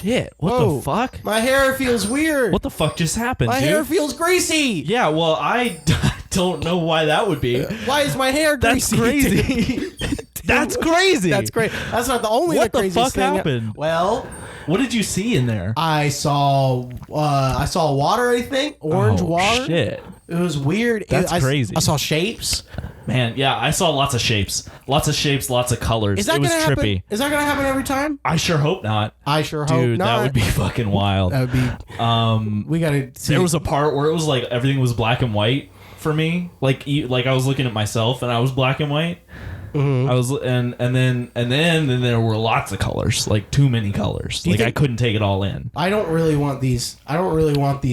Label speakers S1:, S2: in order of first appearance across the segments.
S1: shit. What the fuck?
S2: My hair feels weird.
S1: What the fuck just happened,
S2: My
S1: dude?
S2: hair feels greasy.
S1: Yeah, well, I don't know why that would be.
S2: Why is my hair greasy?
S1: That's crazy. That's crazy.
S2: That's great. That's not the only
S1: What the
S2: craziest
S1: fuck
S2: thing.
S1: happened?
S2: Well,
S1: what did you see in there?
S2: I saw water, I think. Orange water.
S1: Shit.
S2: It was weird.
S1: That's crazy.
S2: I saw shapes.
S1: Man, yeah, I saw lots of shapes. Lots of shapes, lots of colors.
S2: Is that
S1: it was
S2: gonna happen?
S1: trippy.
S2: Is that going to happen every time?
S1: I sure hope not.
S2: I sure hope
S1: Dude,
S2: not.
S1: that would be fucking wild.
S2: That would be... we got to see.
S1: There was a part where it was like everything was black and white for me. Like I was looking at myself and I was black and white. Mm-hmm. I was and then there were lots of colors, like too many colors. Like I couldn't take it all in.
S2: I don't really want these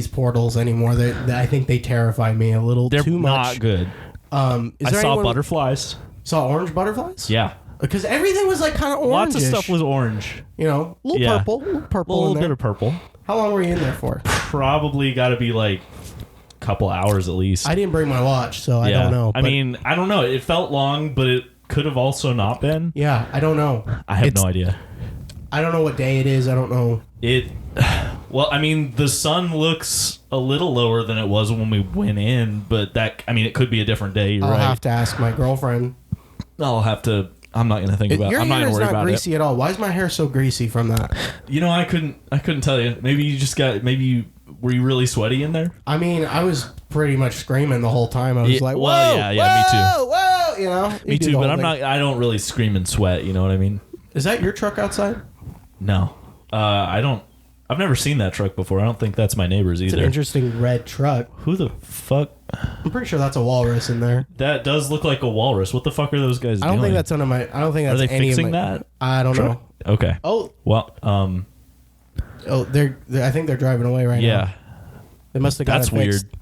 S2: portals anymore. I think they terrify me a little too much.
S1: They're not good. I saw butterflies.
S2: Saw orange butterflies?
S1: Yeah.
S2: Because everything was like kind of orange.
S1: Lots of stuff was orange.
S2: You know, a little purple. A
S1: little bit of purple.
S2: How long were you in there for?
S1: Probably got to be like a couple hours at least.
S2: I didn't bring my watch, so I don't know.
S1: I mean, I don't know. It felt long, but it could have also not been.
S2: Yeah, I don't know.
S1: I have no idea.
S2: I don't know what day it is. I don't know.
S1: Well, I mean, the sun looks a little lower than it was when we went in, but it could be a different day.
S2: I'll have to ask my girlfriend.
S1: I'm not going to think about it.
S2: Your
S1: I'm not
S2: hair
S1: going to
S2: is
S1: worry
S2: not
S1: about
S2: greasy
S1: it.
S2: at all. Why is my hair so greasy from that?
S1: You know, I couldn't tell you. Maybe you just were you really sweaty in there?
S2: I mean, I was pretty much screaming the whole time. I was like, whoa,
S1: well, yeah, me too.
S2: Whoa, you know.
S1: Me too, but I don't really scream and sweat, you know what I mean?
S2: Is that your truck outside?
S1: No. I don't. I've never seen that truck before. I don't think that's my neighbor's either.
S2: It's an interesting red truck.
S1: Who the fuck?
S2: I'm pretty sure that's a walrus in there.
S1: That does look like a walrus. What the fuck are those guys doing?
S2: I don't think that's one of my... I don't think that's
S1: any of my... Are they fixing that?
S2: I don't know.
S1: Okay.
S2: Oh.
S1: Well,
S2: Oh, I think they're driving away right now.
S1: Yeah.
S2: They must have got
S1: That's
S2: it fixed.
S1: weird.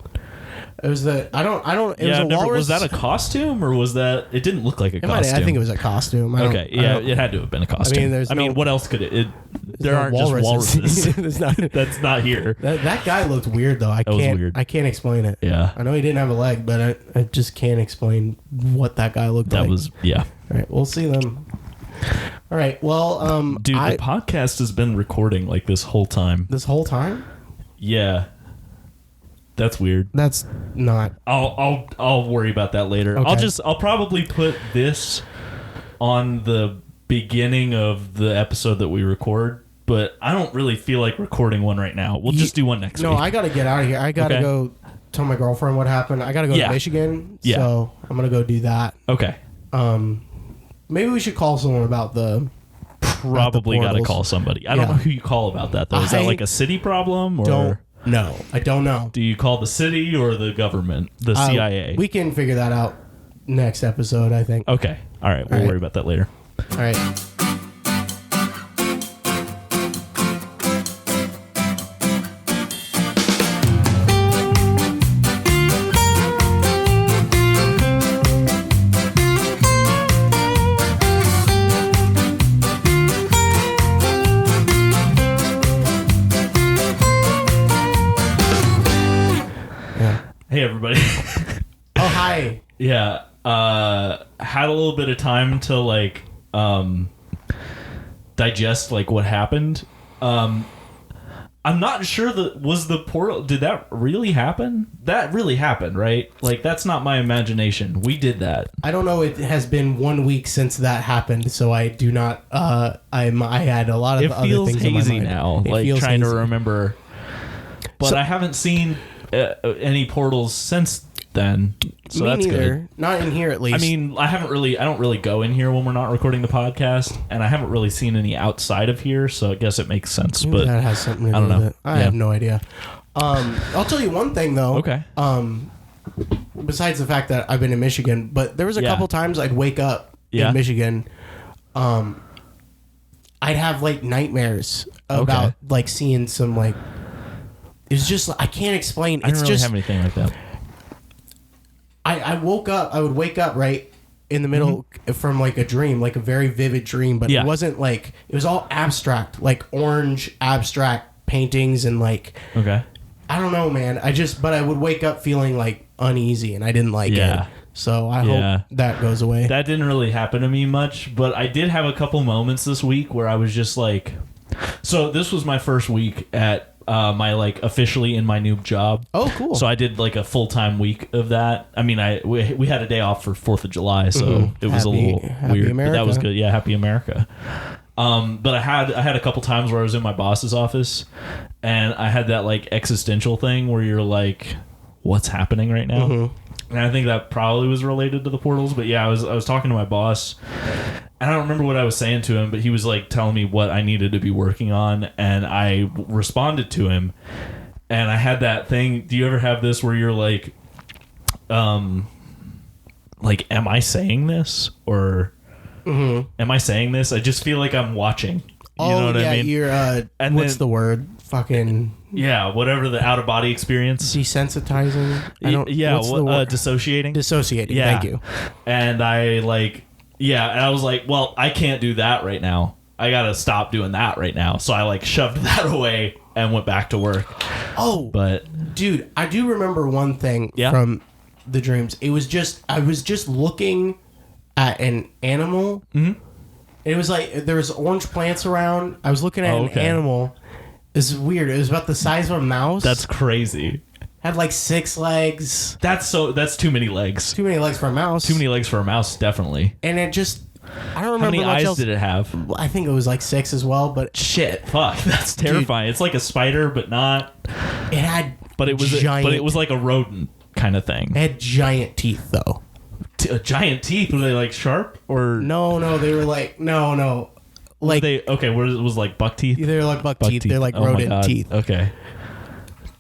S2: It was it was a walrus.
S1: Was that a costume or was that... It didn't look like a costume.
S2: I think it was a costume.
S1: Okay, yeah, it had to have been a costume. I mean, what else could it... There aren't just walruses. That's not here.
S2: That guy looked weird, though. I can't explain it.
S1: Yeah.
S2: I know he didn't have a leg, but I just can't explain what that guy looked like.
S1: Yeah.
S2: All right, we'll see them. All right, well...
S1: Dude, the podcast has been recording like this whole time.
S2: This whole time?
S1: Yeah. That's weird.
S2: That's not...
S1: I'll worry about that later.
S2: Okay.
S1: I'll probably put this on the beginning of the episode that we record, but I don't really feel like recording one right now. We'll just do one next week.
S2: No, I gotta get out of here. I gotta go tell my girlfriend what happened. I gotta go to Michigan, so I'm gonna go do that.
S1: Okay.
S2: Maybe we should call someone about the...
S1: Probably gotta call somebody. I don't know who you call about that, though. Is that like a city problem? Or
S2: No, I don't know.
S1: Do you call the city or the government? The CIA?
S2: We can figure that out next episode, I think.
S1: Okay. All right. We'll worry about that later.
S2: All right.
S1: Hey, everybody.
S2: Oh, hi.
S1: Yeah. Had a little bit of time to like digest like what happened. I'm not sure was the portal, did that really happen? That really happened, right? Like, that's not my imagination. We did that.
S2: I don't know. It has been 1 week since that happened, so I do not. I had a lot of other things in my mind.
S1: It feels hazy now, like trying to remember. But I haven't seen any portals since then, so that's
S2: neither.
S1: good.
S2: Not in here, at least.
S1: I mean, I don't really go in here when we're not recording the podcast, and I haven't really seen any outside of here, so I guess it makes sense.
S2: Maybe
S1: but
S2: that has something to do with it. I have no idea. I'll tell you one thing though.
S1: Okay.
S2: Besides the fact that I've been in Michigan, but there was a couple times I'd wake up in Michigan. I'd have like nightmares about like seeing some like. It's just I can't explain.
S1: I don't really have anything like that.
S2: I woke up. I would wake up right in the middle from like a dream, like a very vivid dream, but it wasn't like it was all abstract, like orange abstract paintings and like.
S1: Okay.
S2: I don't know, man. But I would wake up feeling like uneasy, and I didn't like it. So I hope that goes away.
S1: That didn't really happen to me much, but I did have a couple moments this week where I was just like, So this was my first week at my like officially in my new job.
S2: Oh, cool.
S1: So I did like a full-time week of that. I mean, we had a day off for 4th of July, so it was a little weird.
S2: America.
S1: But that was good. Yeah, happy America. But I had a couple times where I was in my boss's office, and I had that like existential thing where you're like, what's happening right now? And I think that probably was related to the portals. But yeah, I was talking to my boss, and I don't remember what I was saying to him, but he was like telling me what I needed to be working on, and I responded to him, and I had that thing. Do you ever have this where you're like, am I saying this, or am I saying this? I just feel like I'm watching. You know what I mean?
S2: You're and what's the word? Fucking
S1: whatever, the out of body experience,
S2: desensitizing.
S1: Dissociating.
S2: Dissociating. Yeah. Thank you.
S1: And I and I was like, well, I can't do that right now. I gotta stop doing that right now. So I like shoved that away and went back to work.
S2: Oh,
S1: but
S2: dude, I do remember one thing from the dreams. It was just I was just looking at an animal. It was like there was orange plants around. I was looking at an animal. This is weird. It was about the size of a mouse.
S1: That's crazy.
S2: Had like 6 legs.
S1: That's too many legs.
S2: Too many legs for a mouse.
S1: Too many legs for a mouse, definitely.
S2: And it just, I don't remember.
S1: How many eyes did it have?
S2: I think it was like 6 as well. But
S1: shit, fuck, that's terrifying. Dude, it's like a spider, but not.
S2: It had,
S1: but it was giant. But it was like a rodent kind of thing.
S2: It had giant teeth though.
S1: Giant teeth? Were they like sharp or?
S2: No, they were like no. Like
S1: was like buck teeth?
S2: They were like buck teeth. They're like rodent teeth.
S1: Okay.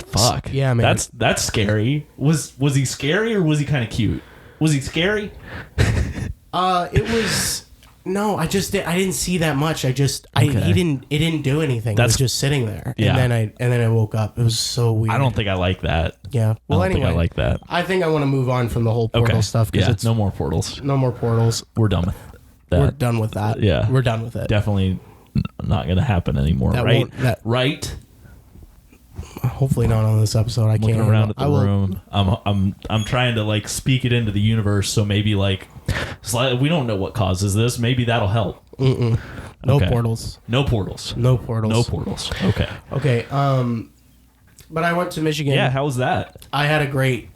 S1: Fuck.
S2: Yeah, man.
S1: That's scary. Was he scary or was he kind of cute? Was he scary?
S2: It was I didn't see that much. It didn't do anything. It was just sitting there.
S1: Yeah.
S2: And then I woke up. It was so weird.
S1: I don't think I like that.
S2: Yeah. Well, anyway,
S1: I like that.
S2: I think I want to move on from the whole portal stuff because it's
S1: no more portals.
S2: No more portals.
S1: We're done with that.
S2: We're done with that.
S1: Yeah.
S2: We're done with it.
S1: Definitely not going to happen anymore, right? Right?
S2: Hopefully not on this episode. I can't.
S1: Looking around at the room. I'm trying to like speak it into the universe, so maybe like we don't know what causes this. Maybe that'll help.
S2: No portals.
S1: No portals.
S2: No portals.
S1: No portals. Okay.
S2: Okay. But I went to Michigan.
S1: Yeah, how was that?
S2: I had a great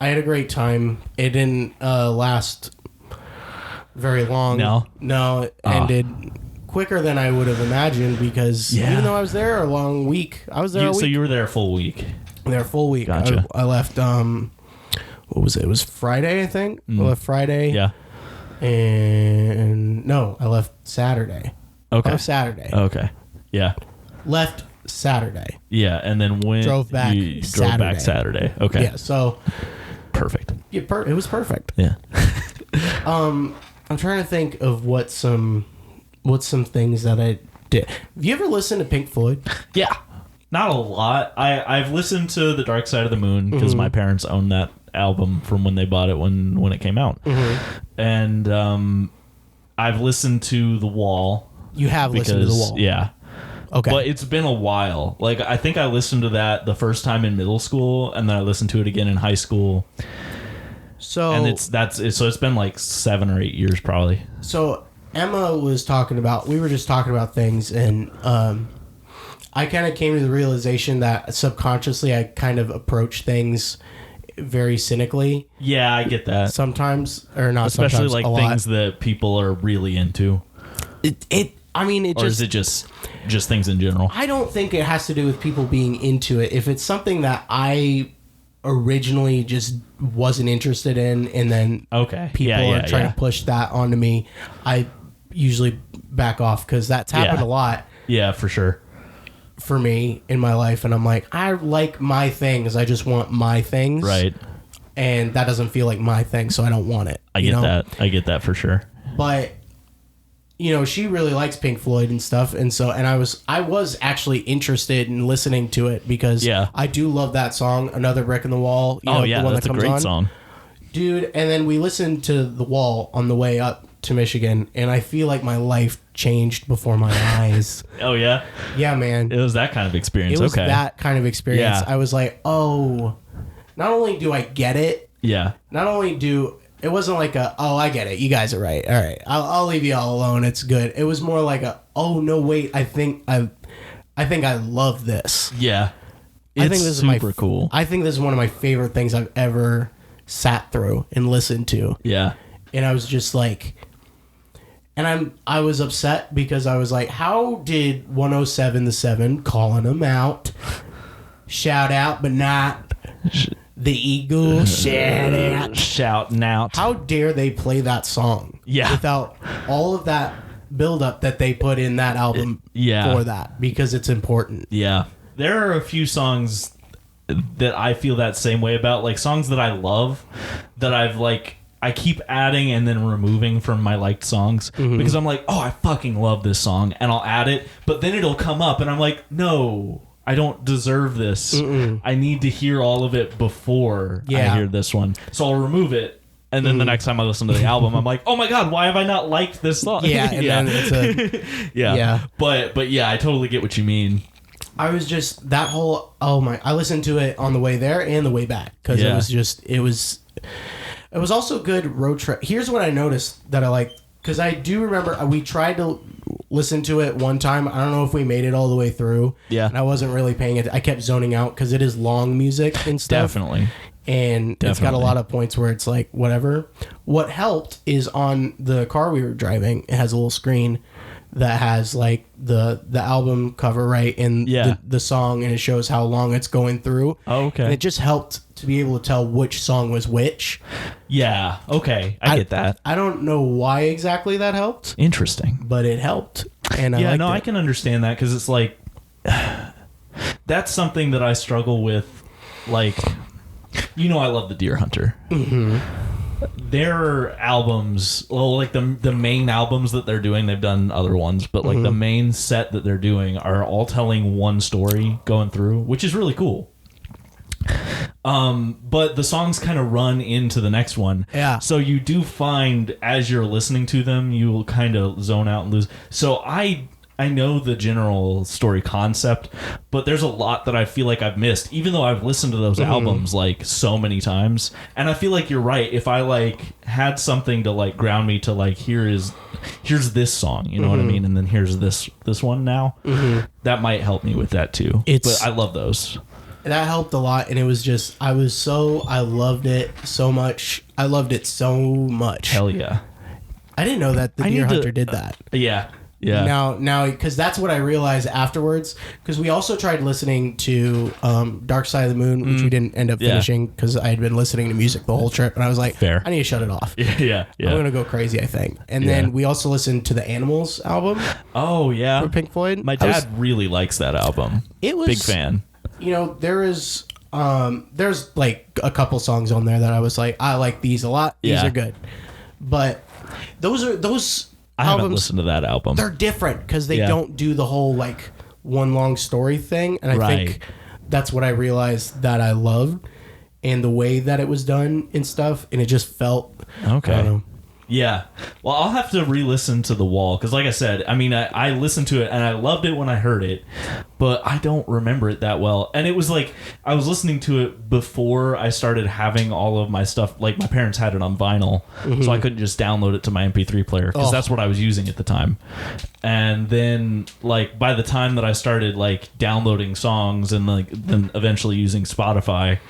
S2: time. It didn't last very long. No, it ended quicker than I would have imagined because even though I was there a long week, I was there a week.
S1: So you were there a full week.
S2: There a full week.
S1: Gotcha.
S2: I left what was it? It was Friday, I think. I left Friday.
S1: Yeah.
S2: And no, I left Saturday.
S1: Okay.
S2: I left Saturday.
S1: Okay. Yeah.
S2: Left Saturday.
S1: Yeah, and then
S2: drove back
S1: Saturday. Okay.
S2: Yeah, so
S1: perfect.
S2: Yeah, it was perfect.
S1: Yeah.
S2: I'm trying to think of what's some things that I did. Have you ever listened to Pink Floyd?
S1: Yeah. Not a lot. I've listened to The Dark Side of the Moon because my parents own that album from when they bought it when it came out. And I've listened to The Wall.
S2: You have listened to The Wall?
S1: Yeah.
S2: Okay.
S1: But it's been a while. Like, I think I listened to that the first time in middle school, and then I listened to it again in high school.
S2: So
S1: it's been like 7 or 8 years probably.
S2: So Emma was talking about, we were just talking about things, and I kind of came to the realization that subconsciously I kind of approach things very cynically.
S1: Yeah, I get that.
S2: Sometimes, or not
S1: especially
S2: sometimes,
S1: like things that people are really into. Or is it just things in general?
S2: I don't think it has to do with people being into it. If it's something that I originally just wasn't interested in, and then people are trying to push that onto me, I usually back off because that's happened a lot.
S1: Yeah, for sure.
S2: For me in my life, and I'm like, I like my things. I just want my things,
S1: right?
S2: And that doesn't feel like my thing, so I don't want it.
S1: I get that for sure.
S2: But she really likes Pink Floyd and stuff, and I was actually interested in listening to it because I do love that song, Another Brick in the Wall.
S1: The one that's a great song,
S2: dude. And then we listened to The Wall on the way up to Michigan, and I feel like my life changed before my eyes.
S1: Oh yeah,
S2: yeah, man.
S1: It was that kind of experience.
S2: It was that kind of experience. I was like, oh, not only do I get it, not only do. It wasn't like I get it. You guys are right. All right. I'll leave you all alone. It's good. It was more like oh, no, wait. I think I think I love this.
S1: Yeah.
S2: I think this
S1: super cool.
S2: I think this is one of my favorite things I've ever sat through and listened to.
S1: Yeah.
S2: And I was just like, I was upset because I was like, how did 107 the 7 calling them out? Shout out, but not the Eagle. Shout out.
S1: Shouting out.
S2: How dare they play that song?
S1: Yeah.
S2: Without all of that build up that they put in that album for that, because it's important.
S1: Yeah. There are a few songs that I feel that same way about, like songs that I love that I keep adding and then removing from my liked songs because I'm like, oh, I fucking love this song, and I'll add it, but then it'll come up and I'm like, no, I don't deserve this. I need to hear all of it before I hear this one. So I'll remove it. And then the next time I listen to the album, I'm like, oh my God, why have I not liked this song?
S2: Yeah. And then it's
S1: yeah. But yeah, I totally get what you mean.
S2: I was just that whole I listened to it on the way there and the way back because it was also a good road trip. Here's what I noticed that I like, because I do remember we tried to listen to it one time. I don't know if we made it all the way through. Yeah, and I wasn't really paying it. I kept zoning out because it is long music and stuff. Definitely. And it's got a lot of points where it's like whatever. What helped is on the car we were driving, it has a little screen that has like the album cover, right, and the song, and it shows how long it's going through. Oh, okay. And it just helped to be able to tell which song was which.
S1: Yeah, okay. I get that.
S2: I don't know why exactly that helped.
S1: Interesting.
S2: But it helped. And
S1: I can understand that, because it's like that's something that I struggle with. Like, I love the Deer Hunter. Mm-hmm. Their albums, well, like the main albums that they're doing, they've done other ones, but like the main set that they're doing are all telling one story going through, which is really cool. But the songs kind of run into the next one. Yeah. So you do find, as you're listening to them, you will kind of zone out and lose. So I know the general story concept, but there's a lot that I feel like I've missed, even though I've listened to those albums like so many times. And I feel like you're right. If I like had something to like ground me to like, here's this song, you know what I mean? And then here's this one now, that might help me with that too. But I love those.
S2: That helped a lot. And it was just, I loved it so much. I loved it so much.
S1: Hell yeah.
S2: I didn't know that the Deer Hunter did that.
S1: Yeah. Yeah.
S2: Now, because that's what I realized afterwards. Because we also tried listening to Dark Side of the Moon, which we didn't end up finishing because I had been listening to music the whole trip, and I was like, I need to shut it off. Yeah. I'm gonna go crazy, I think. And then we also listened to the Animals album.
S1: Oh yeah,
S2: for Pink Floyd.
S1: My dad really likes that album.
S2: It was
S1: big fan.
S2: There's like a couple songs on there that I was like, I like these a lot. These are good, but those.
S1: I haven't listened to that album.
S2: They're different because they don't do the whole like one long story thing, and I think that's what I realized that I loved, and the way that it was done and stuff, and it just felt okay. I don't know.
S1: Yeah. Well, I'll have to re-listen to The Wall because, like I said, I mean, I listened to it and I loved it when I heard it, but I don't remember it that well. And it was like I was listening to it before I started having all of my stuff. Like my parents had it on vinyl, so I couldn't just download it to my MP3 player because that's what I was using at the time. And then, like, by the time that I started like downloading songs and like then eventually using Spotify,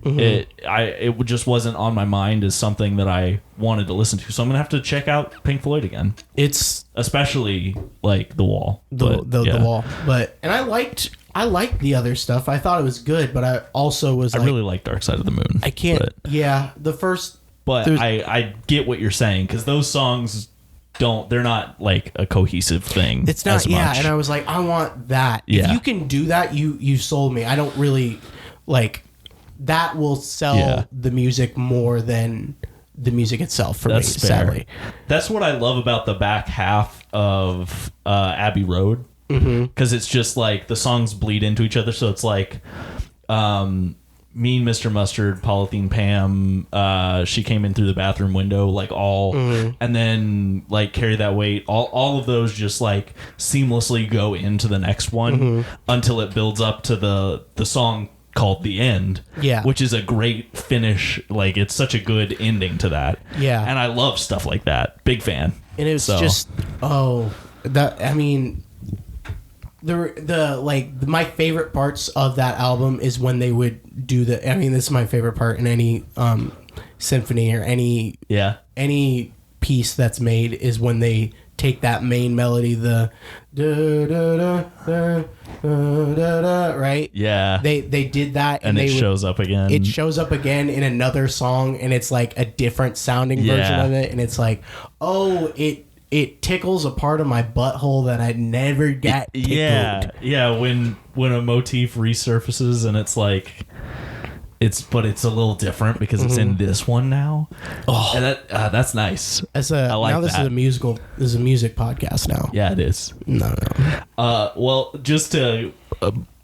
S1: it just wasn't on my mind as something that I wanted to listen to. So I'm gonna have to check out Pink Floyd again. It's especially like The Wall,
S2: the Wall. But and I liked the other stuff. I thought it was good, but I also was.
S1: I really like Dark Side of the Moon.
S2: I can't. The first.
S1: But I get what you're saying because those songs they're not like a cohesive thing.
S2: It's not.
S1: As much.
S2: And I was like, I want that. Yeah. If you can do that, you sold me. I don't really like that. Will sell the music more than the music itself for me, sadly.
S1: That's what I love about the back half of Abbey Road, because it's just like the songs bleed into each other. So it's like Mean Mr. Mustard, Polythene Pam, She Came In Through the Bathroom Window, like all, and then like Carry That Weight, all of those just like seamlessly go into the next one until it builds up to the song called The End, which is a great finish. Like it's such a good ending to that. And I love stuff like that. Big fan.
S2: And it was just my favorite parts of that album is when they would do I mean, this is my favorite part in any symphony or any piece that's made is when they take that main melody, the da, da, da, da, da, da, da, right?
S1: Yeah.
S2: They did that,
S1: and it shows up again.
S2: It shows up again in another song, and it's like a different sounding version of it, and it's like, oh, it tickles a part of my butthole that I never got tickled.
S1: Yeah. When a motif resurfaces and it's like. But it's a little different because it's in this one now. Oh, and that's nice. I like
S2: now this
S1: that.
S2: This is a music podcast now.
S1: Yeah, it is.
S2: No.
S1: Well, just to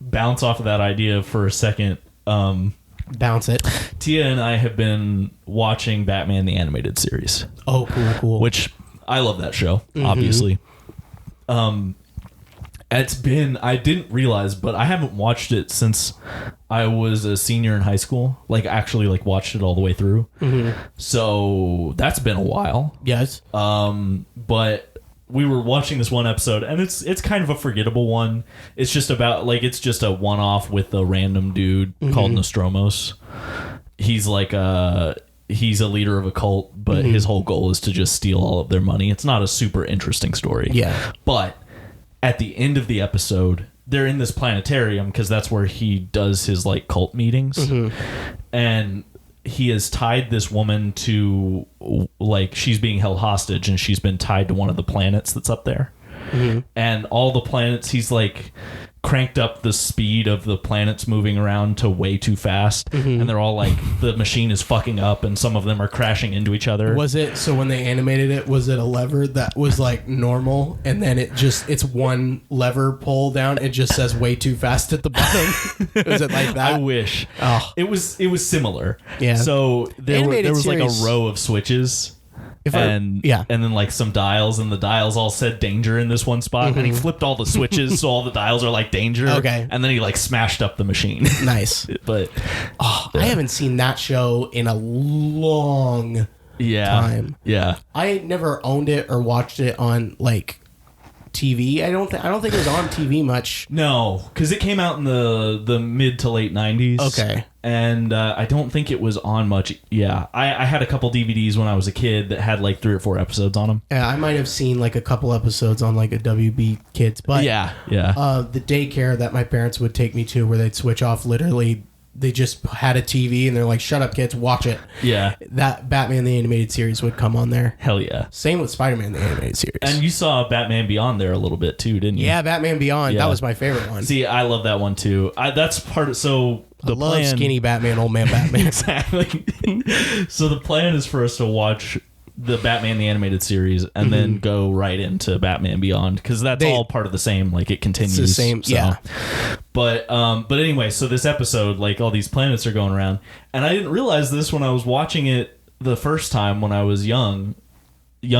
S1: bounce off of that idea for a second.
S2: Bounce it.
S1: Tia and I have been watching Batman the Animated Series.
S2: Oh, cool.
S1: Which I love that show, obviously. I didn't realize, but I haven't watched it since I was a senior in high school. Like, actually, watched it all the way through. So that's been a while.
S2: Yes.
S1: But we were watching this one episode, and it's kind of a forgettable one. It's just about, it's just a one-off with a random dude called Nostromos. He's he's a leader of a cult, but his whole goal is to just steal all of their money. It's not a super interesting story.
S2: Yeah.
S1: But at the end of the episode, they're in this planetarium because that's where he does his cult meetings. And he has tied this woman to she's being held hostage and she's been tied to one of the planets that's up there. And all the planets, he's cranked up the speed of the planets moving around to way too fast. And they're all the machine is fucking up and some of them are crashing into each other.
S2: Was it, so when they animated it, was it a lever that was normal and then it's one lever pull down, it just says way too fast at the bottom? Was it like that?
S1: I wish.
S2: Oh.
S1: It was similar.
S2: Yeah.
S1: So there was
S2: series,
S1: a row of switches. And then some dials, and the dials all said danger in this one spot, and he flipped all the switches so all the dials are danger.
S2: Okay.
S1: And then he smashed up the machine.
S2: Nice.
S1: But
S2: I haven't seen that show in a long time.
S1: Yeah.
S2: I never owned it or watched it on TV. I don't think it was on TV much.
S1: No, because it came out in the mid to late 90s.
S2: Okay.
S1: And I don't think it was on much. Yeah, I had a couple DVDs when I was a kid that had 3 or 4 episodes on them.
S2: Yeah, I might have seen a couple episodes on a WB Kids, but
S1: yeah.
S2: The daycare that my parents would take me to, where they'd switch off literally. They just had a TV and they're like, "Shut up, kids, watch it."
S1: Yeah,
S2: that Batman the Animated Series would come on there.
S1: Hell yeah.
S2: Same with Spider-Man the Animated Series.
S1: And you saw Batman Beyond there a little bit too, didn't you?
S2: Yeah, Batman Beyond. Yeah. That was my favorite one.
S1: See, I love that one too. That's part of
S2: I love skinny Batman, old man Batman.
S1: Exactly. So the plan is for us to watch the Batman the Animated Series and then go right into Batman Beyond, because that's all part of the same. It continues.
S2: It's the same. So. Yeah.
S1: But anyway, so this episode, all these planets are going around, and I didn't realize this when I was watching it the first time when I was young. But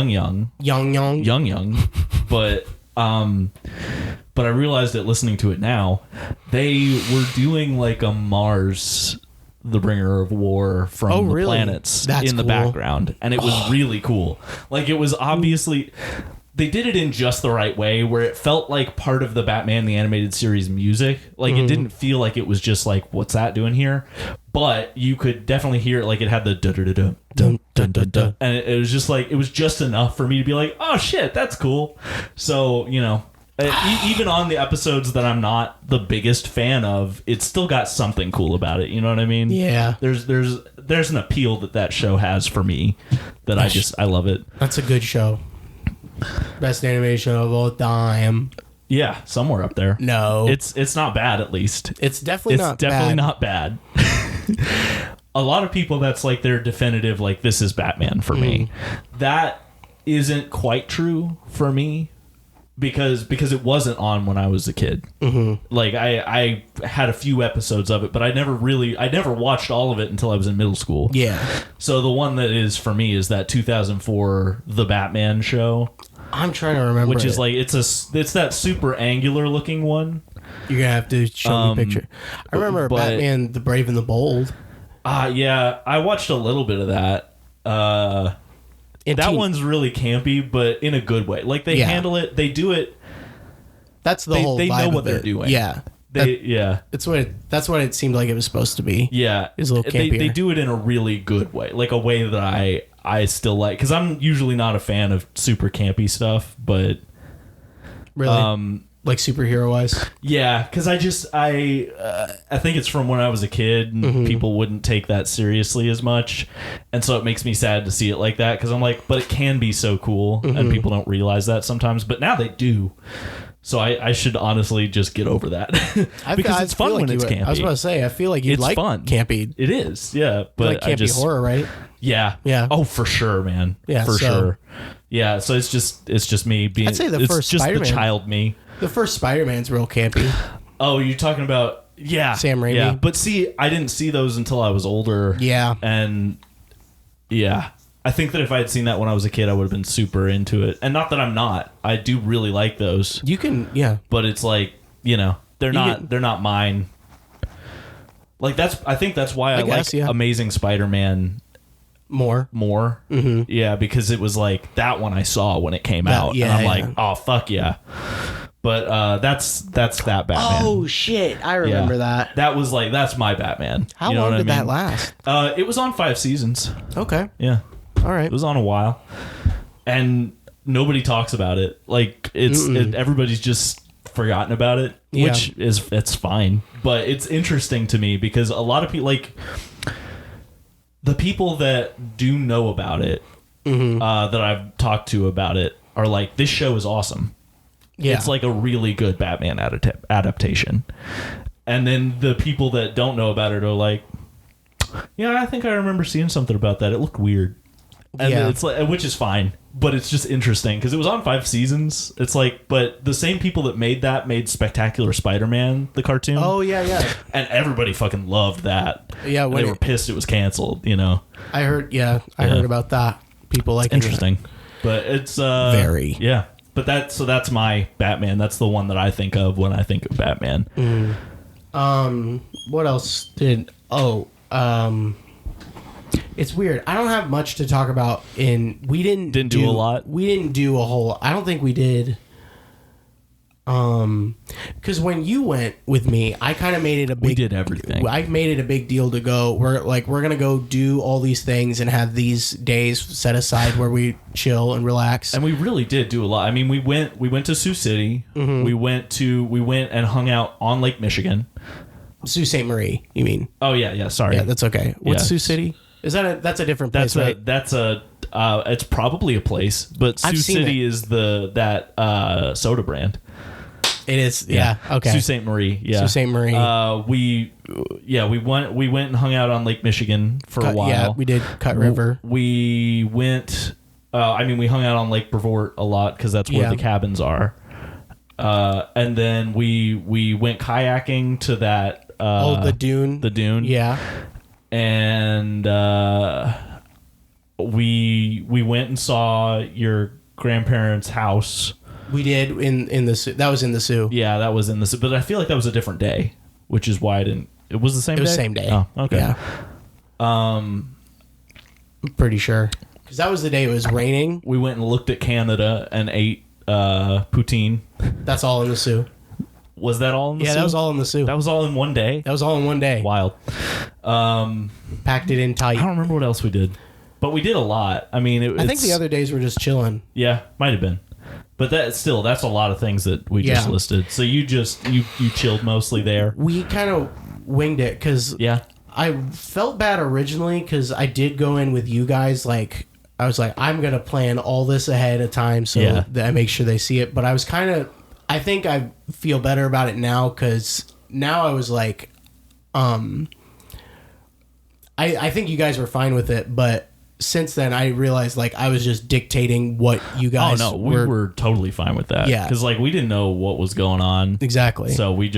S1: I realized it listening to it now. They were doing a Mars, the bringer of war from the planets in the background, and it was really cool. It was obviously they did it in just the right way, where it felt like part of the Batman the Animated Series music. It didn't feel like it was just what's that doing here, but you could definitely hear it. It had the da da da da dun dun dun dun, and it was just it was just enough for me to be like, oh shit, that's cool. So even on the episodes that I'm not the biggest fan of, it's still got something cool about it. You know what I mean?
S2: Yeah.
S1: There's an appeal that show has for me that I love it.
S2: That's a good show. Best animation of all time.
S1: Yeah, somewhere up there.
S2: No,
S1: it's not bad. At least
S2: it's definitely
S1: not bad. A lot of people, that's their definitive. This is Batman for me. That isn't quite true for me. Because it wasn't on when I was a kid. I had a few episodes of it, but I never watched all of it until I was in middle school.
S2: Yeah.
S1: So the one that is for me is that 2004 The Batman show.
S2: I'm trying to remember,
S1: which is it's that super angular looking one.
S2: You're gonna have to show me a picture. I remember Batman: The Brave and the Bold.
S1: Yeah, I watched a little bit of that. That one's really campy, but in a good way. They handle it. They do it.
S2: That's the whole
S1: They
S2: vibe
S1: know what
S2: of
S1: they're
S2: it.
S1: doing.
S2: Yeah. That's what it seemed like it was supposed to be.
S1: Yeah.
S2: It's a little campier.
S1: They do it in a really good way. Like a way that I still like. Because I'm usually not a fan of super campy stuff, but...
S2: Really? Like superhero-wise?
S1: Yeah, because I think it's from when I was a kid, and people wouldn't take that seriously as much. And so it makes me sad to see it like that, because I'm like, but it can be so cool, and people don't realize that sometimes. But now they do. So I should honestly just get over that because it's fun when it's campy.
S2: I was about to say, I feel like you'd like
S1: fun.
S2: campy.
S1: It is, yeah. But
S2: like campy horror, right?
S1: Yeah,
S2: yeah.
S1: Oh, for sure, man.
S2: Yeah,
S1: for sure. Yeah. So it's just me being.
S2: I'd say the first Spider-Man,
S1: the child me.
S2: The first Spider-Man's real campy.
S1: Oh, you're talking about
S2: Sam Raimi.
S1: Yeah, but see, I didn't see those until I was older.
S2: Yeah,
S1: and I think that if I had seen that when I was a kid, I would have been super into it. And not that I'm not. I do really like those.
S2: You can,
S1: but it's like, they're not mine. Like I think that's why I like Amazing Spider-Man
S2: more.
S1: Mm-hmm. Yeah, because it was like that one I saw when it came out, and I'm like, oh fuck yeah. But that's that Batman.
S2: Oh shit, I remember that.
S1: That's my Batman.
S2: How long did that last?
S1: It was on 5 seasons.
S2: Okay.
S1: Yeah.
S2: All right.
S1: It was on a while, and nobody talks about it. Like everybody's just forgotten about it, which it's fine. But it's interesting to me because a lot of people, like the people that do know about it, that I've talked to about it, are like, this show is awesome. Yeah. It's like a really good Batman adaptation. And then the people that don't know about it are like, yeah, I think I remember seeing something about that. It looked weird. And it's like, which is fine, but it's just interesting because it was on 5 seasons. It's like, but the same people that made Spectacular Spider-Man, the cartoon.
S2: Oh yeah.
S1: And everybody fucking loved that.
S2: Yeah,
S1: when they were pissed it was canceled.
S2: I heard. Yeah, I heard about that. People like
S1: interesting, but it's
S2: very
S1: But that's my Batman. That's the one that I think of when I think of Batman.
S2: What else did? It's weird. I don't have much to talk about. We didn't
S1: do a lot.
S2: We didn't do a whole. I don't think we did. Because when you went with me, I kind of made it a big.
S1: We did everything.
S2: I made it a big deal to go. We're gonna go do all these things and have these days set aside where we chill and relax.
S1: And we really did do a lot. I mean, we went to Sioux City. We went and hung out on Lake Michigan.
S2: Sault Ste. Marie, you mean?
S1: Oh yeah. Sorry.
S2: Yeah, that's okay. What's Sioux City? Is that's a different place?
S1: It's probably a place, but Sioux City is that soda brand.
S2: It is, yeah. Okay.
S1: Sault Ste. Marie, yeah.
S2: Sault Ste. Marie.
S1: We went and hung out on Lake Michigan for a while.
S2: Yeah, we did Cut River.
S1: We went. We hung out on Lake Brevoort a lot because that's where the cabins are. And then we went kayaking to that.
S2: The dune.
S1: The dune.
S2: Yeah.
S1: And we went and saw your grandparents' house.
S2: We did in the Sioux. That was in the Sioux.
S1: Yeah, that was in the Sioux. But I feel like that was a different day, which is why I didn't. It was the same day?
S2: It was the same day.
S1: Oh, okay.
S2: Yeah. I'm pretty sure. Because that was the day it was raining.
S1: We went and looked at Canada and ate poutine.
S2: That's all in the Sioux.
S1: Was that all in the Sioux?
S2: Yeah, that was all in the Sioux.
S1: That was all in one day?
S2: That was all in one day.
S1: Wild.
S2: Packed it in tight.
S1: I don't remember what else we did. But we did a lot. I mean,
S2: I think the other days were just chilling.
S1: Yeah, might have been. But that's a lot of things that we just listed. So you chilled mostly there.
S2: We kind of winged it because I felt bad originally because I did go in with you guys. Like I was like, I'm gonna plan all this ahead of time so that I make sure they see it. But I was I think I feel better about it now because now I was like, I think you guys were fine with it, but since then I realized like I was just dictating what you guys
S1: we were totally fine with that.
S2: Yeah.
S1: Because like we didn't know what was going on.
S2: Exactly.
S1: So we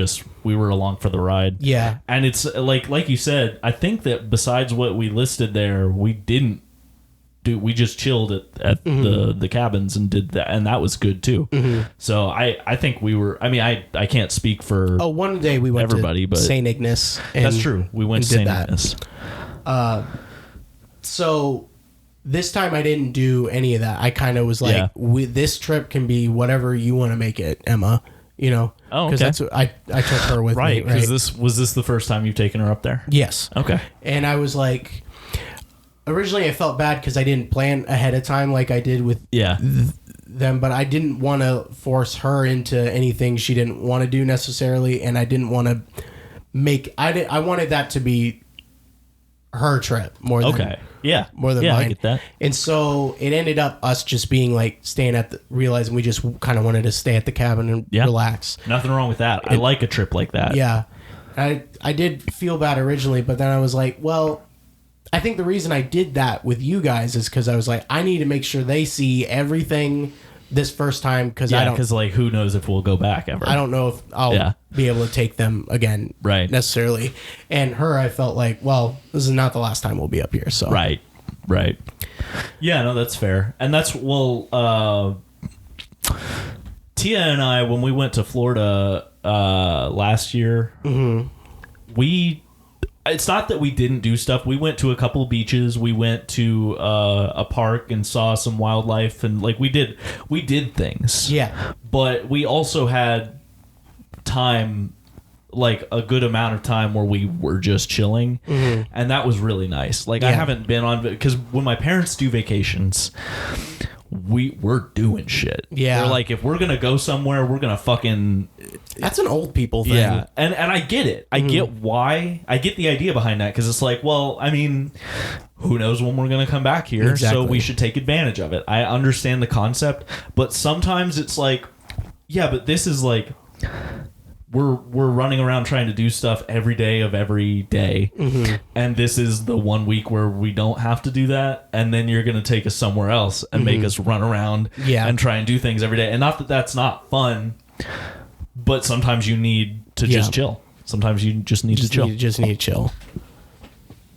S1: were along for the ride.
S2: Yeah.
S1: And it's like you said, I think that besides what we listed there, we just chilled at the cabins and did that, and that was good too. So I think we were, I mean, I can't speak for
S2: one day we went
S1: everybody, but
S2: St. Ignace.
S1: That's true. We went to St. Ignace.
S2: So this time I didn't do any of that. I kind of was like, this trip can be whatever you want to make it, Emma. you know.
S1: Oh, okay.
S2: Because I took her with me.
S1: Right, because was this the first time you've taken her up there?
S2: Yes.
S1: Okay.
S2: And I was like, originally I felt bad because I didn't plan ahead of time like I did with them, but I didn't want to force her into anything she didn't want to do necessarily, and I didn't want to I wanted that to be her trip more than more than mine.
S1: I get that.
S2: And so it ended up us just being like staying realizing we just kind of wanted to stay at the cabin and relax.
S1: Nothing wrong with that. I like a trip like that.
S2: Yeah. I did feel bad originally, but then I was like, well, I think the reason I did that with you guys is because I was like, I need to make sure they see everything this first time, because
S1: like who knows if we'll go back ever.
S2: I don't know if I'll be able to take them again necessarily. And her, I felt like, well, this is not the last time we'll be up here. So
S1: right. Yeah, no, that's fair. And that's Tia and I, when we went to Florida last year, it's not that we didn't do stuff. We went to a couple of beaches. We went to a park and saw some wildlife, and like we did things.
S2: Yeah.
S1: But we also had time, like a good amount of time where we were just chilling, and that was really nice. Like I haven't been on, because when my parents do vacations, we're doing shit.
S2: Yeah.
S1: They're like, if we're gonna go somewhere, we're gonna fucking.
S2: That's an old people thing.
S1: Yeah, and I get it. I get why. I get the idea behind that, because it's like, well, I mean, who knows when we're gonna come back here?
S2: Exactly.
S1: So we should take advantage of it. I understand the concept, but sometimes it's like, yeah, but this is like, we're running around trying to do stuff every day of every day, and this is the 1 week where we don't have to do that, and then you're going to take us somewhere else and make us run around and try and do things every day. And not that that's not fun, but sometimes you need to just chill. Sometimes you just need to chill.
S2: You just need to chill.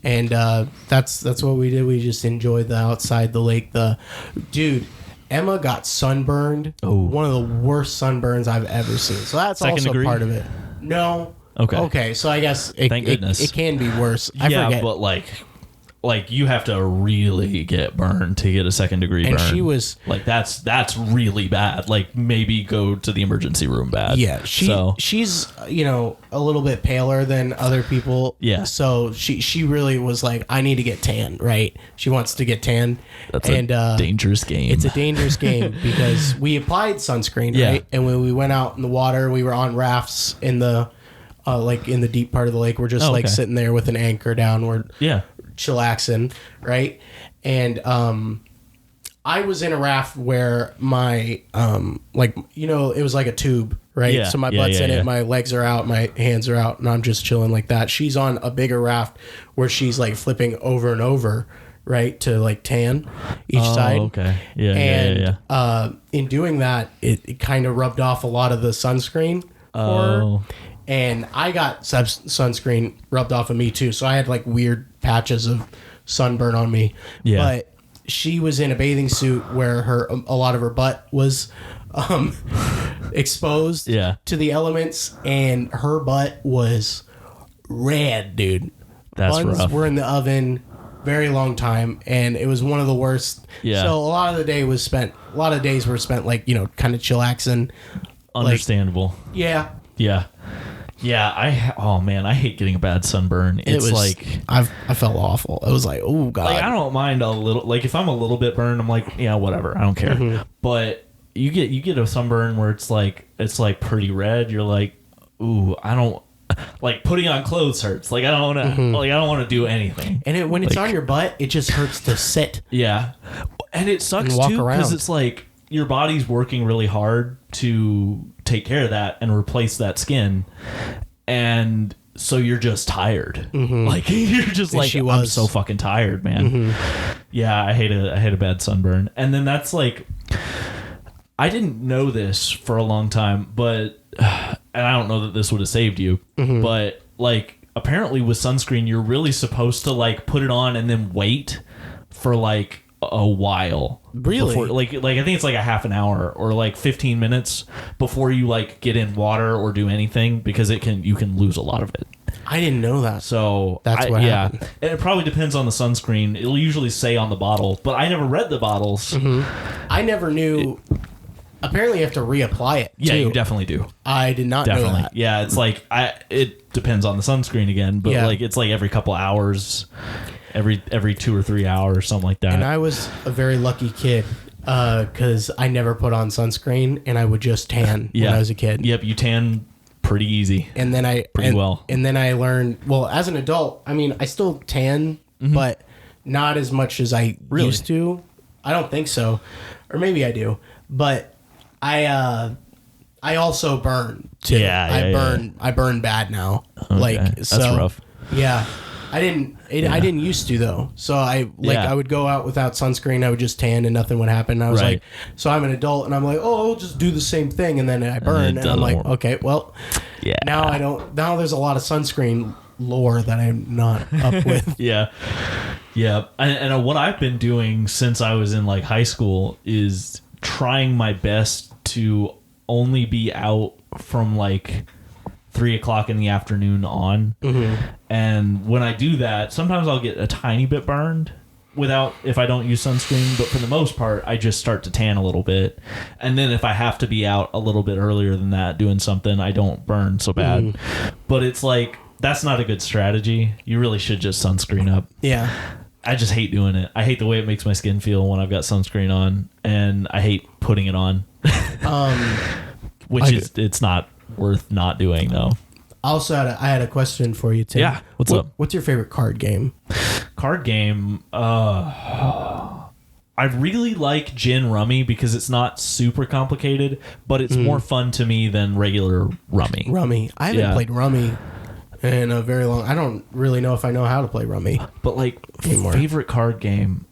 S2: And that's what we did. We just enjoyed the outside, the lake. Dude, Emma got sunburned. Oh. One of the worst sunburns I've ever seen. So that's Second also degree? Part of it. No. Okay. So I guess
S1: Thank goodness.
S2: It can be worse. I forget.
S1: But like you have to really get burned to get a second degree burn.
S2: And she was
S1: like, that's really bad. Like maybe go to the emergency room bad.
S2: Yeah. She's a little bit paler than other people.
S1: Yeah.
S2: So she really was like, I need to get tan. Right. She wants to get tan.
S1: That's a dangerous game.
S2: It's a dangerous game because we applied sunscreen. Right. And when we went out in the water, we were on rafts in the in the deep part of the lake. We're just sitting there with an anchor down. We're chillaxing, right? And I was in a raft where my it was like a tube, right?
S1: Yeah,
S2: so my butt's in it, my legs are out, my hands are out, and I'm just chilling like that. She's on a bigger raft where she's like flipping over and over, right, to like tan each side.
S1: Okay. Yeah.
S2: In doing that, it kind of rubbed off a lot of the sunscreen for her. And I got sunscreen rubbed off of me too. So I had like weird patches of sunburn on me. Yeah. But she was in a bathing suit where a lot of her butt was exposed to the elements, and her butt was red, dude.
S1: That's
S2: Buns
S1: rough.
S2: were in the oven very long time, and it was one of the worst. Yeah. So a lot of days were spent like, kind of chillaxing.
S1: Understandable.
S2: Yeah.
S1: Yeah, I hate getting a bad sunburn.
S2: I felt awful. It was like, oh god.
S1: Like I don't mind a little. Like if I'm a little bit burned, I'm like, yeah, whatever, I don't care. But you get a sunburn where it's like pretty red. You're like, ooh, I don't like putting on clothes hurts. Like I don't want to. Like I don't want to do anything.
S2: And when it's on your butt, it just hurts to sit.
S1: Yeah, and it sucks too because it's like your body's working really hard to take care of that and replace that skin, and so you're just tired. Like you're just like, I'm so fucking tired, man. Yeah, I hate a bad sunburn. And then that's like, I didn't know this for a long time, but and I don't know that this would have saved you, but like apparently with sunscreen you're really supposed to like put it on and then wait for like a while.
S2: Really?
S1: Before, like I think it's like a half an hour or like 15 minutes before you like get in water or do anything, because you can lose a lot of it.
S2: I didn't know that.
S1: So
S2: that's what happened.
S1: And it probably depends on the sunscreen. It'll usually say on the bottle, but I never read the bottles.
S2: I never knew apparently you have to reapply it.
S1: Yeah,
S2: too.
S1: you definitely do.
S2: I did not know that.
S1: Yeah, it's like it depends on the sunscreen again, but
S2: Yeah.
S1: like it's like every couple hours, every 2 or 3 hours, something like that.
S2: And I was a very lucky kid because I never put on sunscreen and I would just tan when I was a kid.
S1: Yep, you tan pretty easy.
S2: And then I learned, well, as an adult, I mean, I still tan, but not as much as I used to. I don't think so, or maybe I do, but I also burn too. I burn bad now.
S1: Okay. That's rough.
S2: Yeah. I didn't used to though. So I would go out without sunscreen. I would just tan and nothing would happen. I was like, so I'm an adult and I'm like, oh, I'll just do the same thing. And then I burn and I'm like, okay, well, now I don't, now there's a lot of sunscreen lore that I'm not up with.
S1: Yeah. And what I've been doing since I was in like high school is trying my best to only be out from like 3 o'clock in the afternoon on. And when I do that, sometimes I'll get a tiny bit burned if I don't use sunscreen, but for the most part I just start to tan a little bit. And then if I have to be out a little bit earlier than that doing something, I don't burn so bad. But it's like, that's not a good strategy. You really should just sunscreen up.
S2: Yeah.
S1: I just hate doing it. I hate the way it makes my skin feel when I've got sunscreen on, and I hate putting it on. It's not worth not doing though.
S2: Also, I had a question for you, Tim.
S1: Yeah, what's up?
S2: What's your favorite card game?
S1: Card game. I really like Gin Rummy because it's not super complicated, but it's more fun to me than regular Rummy.
S2: Rummy. I haven't played Rummy in a very long. I don't really know if I know how to play Rummy.
S1: But like favorite card game,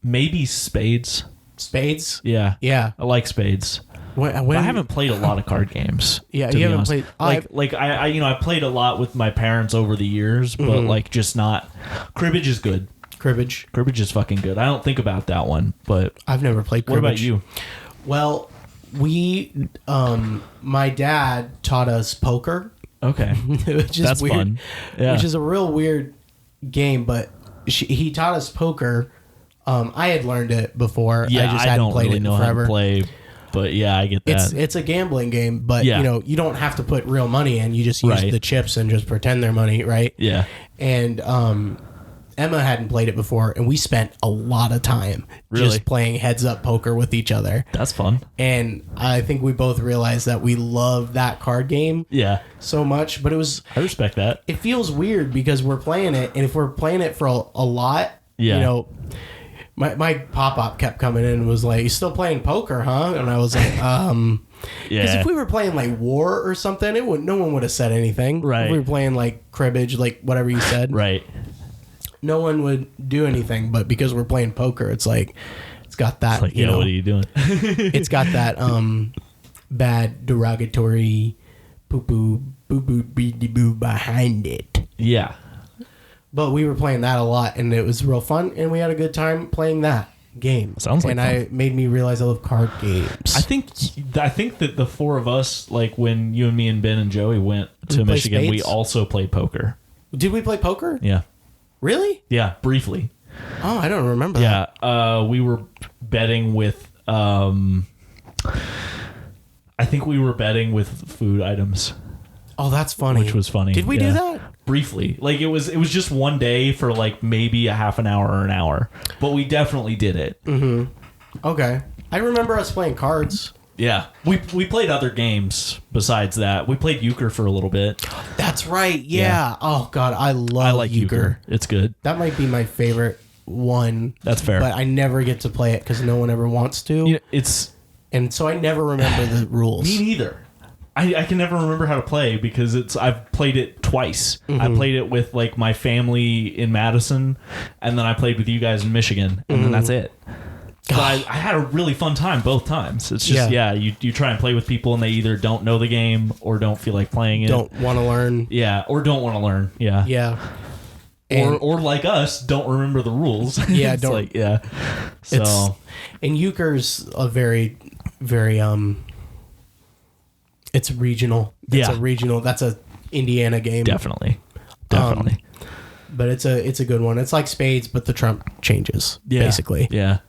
S1: maybe Spades.
S2: Spades?
S1: Yeah.
S2: Yeah.
S1: I like Spades. I haven't played a lot of card games. Yeah, you haven't played. I played a lot with my parents over the years, but like just not. Cribbage is good. Cribbage is fucking good. I don't think about that one, but
S2: I've never played Cribbage.
S1: What about you?
S2: Well, my dad taught us poker.
S1: Okay,
S2: which is that's weird. Fun. Yeah. Which is a real weird game, but he taught us poker. I had learned it before.
S1: Yeah, I just hadn't played really know forever. How to play. But yeah, I get that.
S2: It's a gambling game, but you don't have to put real money in. You just use the chips and just pretend they're money, right?
S1: Yeah.
S2: And Emma hadn't played it before, and we spent a lot of time just playing heads-up poker with each other.
S1: That's fun.
S2: And I think we both realized that we love that card game so much. But I
S1: respect that.
S2: It feels weird because we're playing it, and if we're playing it for a lot, My pop-up kept coming in and was like, "You still playing poker, huh?" And I was like, Because if we were playing like War or something, no one would have said anything.
S1: Right.
S2: If we were playing like Cribbage, like whatever you said.
S1: Right.
S2: No one would do anything, but because we're playing poker, it's like, it's got that,
S1: what are you doing?
S2: It's got that bad derogatory poo-poo, boo-boo, bee-dee-boo behind it.
S1: Yeah.
S2: But we were playing that a lot, and it was real fun, and we had a good time playing that game.
S1: Sounds like fun.
S2: It made me realize I love card games.
S1: I think that the four of us, like when you and me and Ben and Joey went to Michigan, we also played poker.
S2: Did we play poker?
S1: Yeah.
S2: Really?
S1: Yeah, briefly.
S2: Oh, I don't remember that.
S1: Yeah, we were betting with. I think we were betting with food items.
S2: Oh, that's funny.
S1: Which was funny.
S2: Did we do that?
S1: Briefly. Like it was just one day for like maybe a half an hour or an hour. But we definitely did it.
S2: Mm-hmm. Okay. I remember us playing cards.
S1: Yeah. We played other games besides that. We played euchre for a little bit.
S2: That's right. Yeah. Oh God, I like euchre.
S1: It's good.
S2: That might be my favorite one.
S1: That's fair.
S2: But I never get to play it because no one ever wants to. And so I never remember the rules.
S1: Me neither. I can never remember how to play because I've played it twice. Mm-hmm. I played it with like my family in Madison, and then I played with you guys in Michigan, and then that's it. But I had a really fun time both times. It's just you try and play with people, and they either don't know the game or don't feel like playing it,
S2: don't want to learn,
S1: or don't want to learn,
S2: yeah.
S1: Or like us, don't remember the rules.
S2: Yeah,
S1: So
S2: and euchre's a very, very it's regional. It's a regional. That's a Indiana game.
S1: Definitely.
S2: But it's a good one. It's like Spades, but the trump changes basically.
S1: Yeah.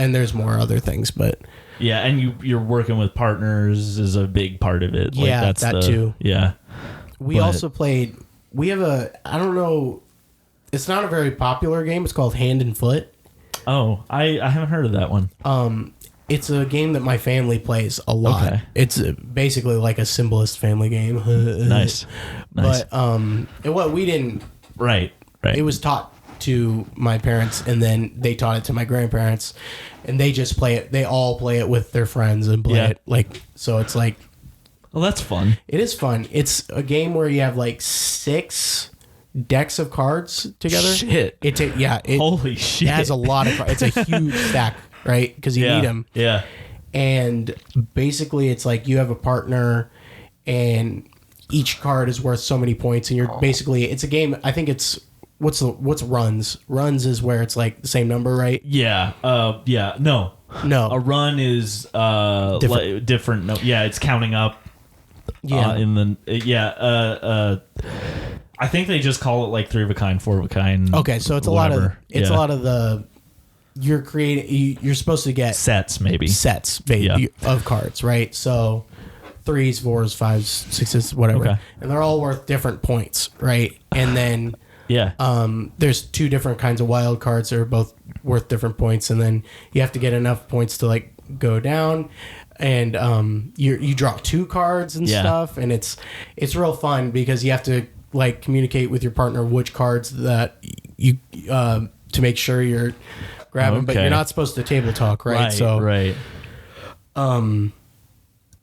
S2: and there's more other things, but
S1: yeah, and you're working with partners is a big part of it.
S2: Yeah, that's that too.
S1: Yeah.
S2: We also played. We have I don't know. It's not a very popular game. It's called Hand and Foot.
S1: Oh, I haven't heard of that one.
S2: It's a game that my family plays a lot. Okay. It's basically like a symbolist family game.
S1: Nice.
S2: But we didn't.
S1: Right.
S2: It was taught to my parents, and then they taught it to my grandparents, and they just play it. They all play it with their friends and play it like so. It's like,
S1: well, that's fun.
S2: It is fun. It's a game where you have like 6 decks of cards together.
S1: Shit.
S2: Holy shit. It has a lot of cards. It's a huge stack, right? Because you need them.
S1: Yeah.
S2: And basically, it's like you have a partner, and each card is worth so many points, and you're basically, it's a game. I think it's what's runs? Runs is where it's like the same number, right?
S1: Yeah. No. A run is different. No. Yeah, it's counting up.
S2: Yeah.
S1: I think they just call it like 3 of a kind, 4 of a kind.
S2: Okay, so it's
S1: whatever.
S2: a lot of the you're creating. You're supposed to get
S1: sets
S2: of cards, right? So 3s, 4s, 5s, 6s, whatever, and they're all worth different points, right? And then there's 2 different kinds of wild cards that are both worth different points, and then you have to get enough points to like go down. And you draw 2 cards and stuff, and it's real fun because you have to like communicate with your partner which cards that you to make sure you're grabbing, but you're not supposed to table talk, right?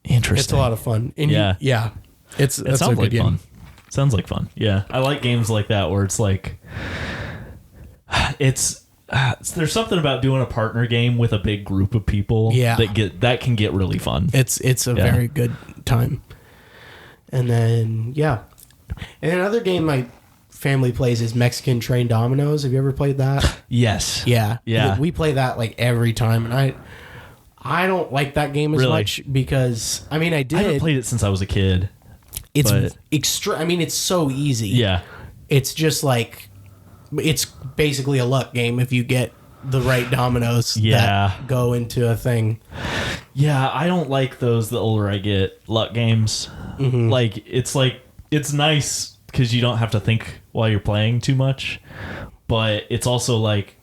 S1: Interesting.
S2: It's a lot of fun. And it sounds
S1: like
S2: good game.
S1: Fun. Sounds like fun. Yeah, I like games like that where it's like there's something about doing a partner game with a big group of people that can get really fun.
S2: It's a very good time. And then and another game my family plays is Mexican Train Dominoes. Have you ever played that?
S1: Yes.
S2: Yeah. We play that like every time, and I don't like that game as much because I haven't
S1: played it since I was a kid.
S2: It's it's so easy.
S1: Yeah.
S2: It's just like it's basically a luck game if you get the right dominoes that go into a thing.
S1: Yeah, I don't like those the older I get, luck games. Mm-hmm. Like it's nice because you don't have to think while you're playing too much, but it's also like,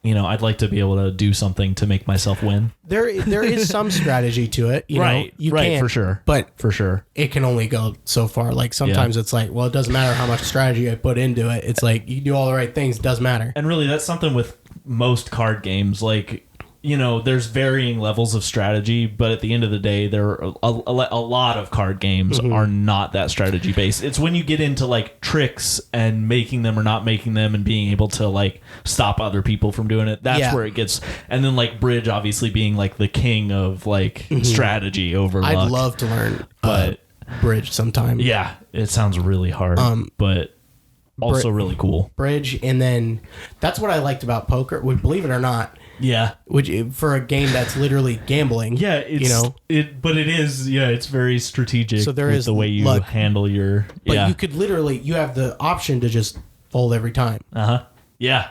S1: I'd like to be able to do something to make myself win.
S2: There is some strategy to it, you know. You can,
S1: for sure.
S2: But
S1: for sure,
S2: it can only go so far. Like sometimes it's like, well, it doesn't matter how much strategy I put into it. It's like you do all the right things, it doesn't matter.
S1: And really, that's something with most card games. Like, there's varying levels of strategy, but at the end of the day, there are a lot of card games are not that strategy based. It's when you get into like tricks and making them or not making them and being able to like stop other people from doing it. That's where it gets. And then like bridge, obviously being like the king of like strategy over luck.
S2: I'd love to learn, but bridge sometime.
S1: Yeah, it sounds really hard, but also really cool.
S2: Bridge, and then that's what I liked about poker. Believe it or not.
S1: Yeah,
S2: which for a game that's literally gambling.
S1: Yeah, but it is. Yeah, it's very strategic.
S2: So there is
S1: the way you
S2: luck.
S1: handle your.
S2: But you could literally, you have the option to just fold every time.
S1: Yeah.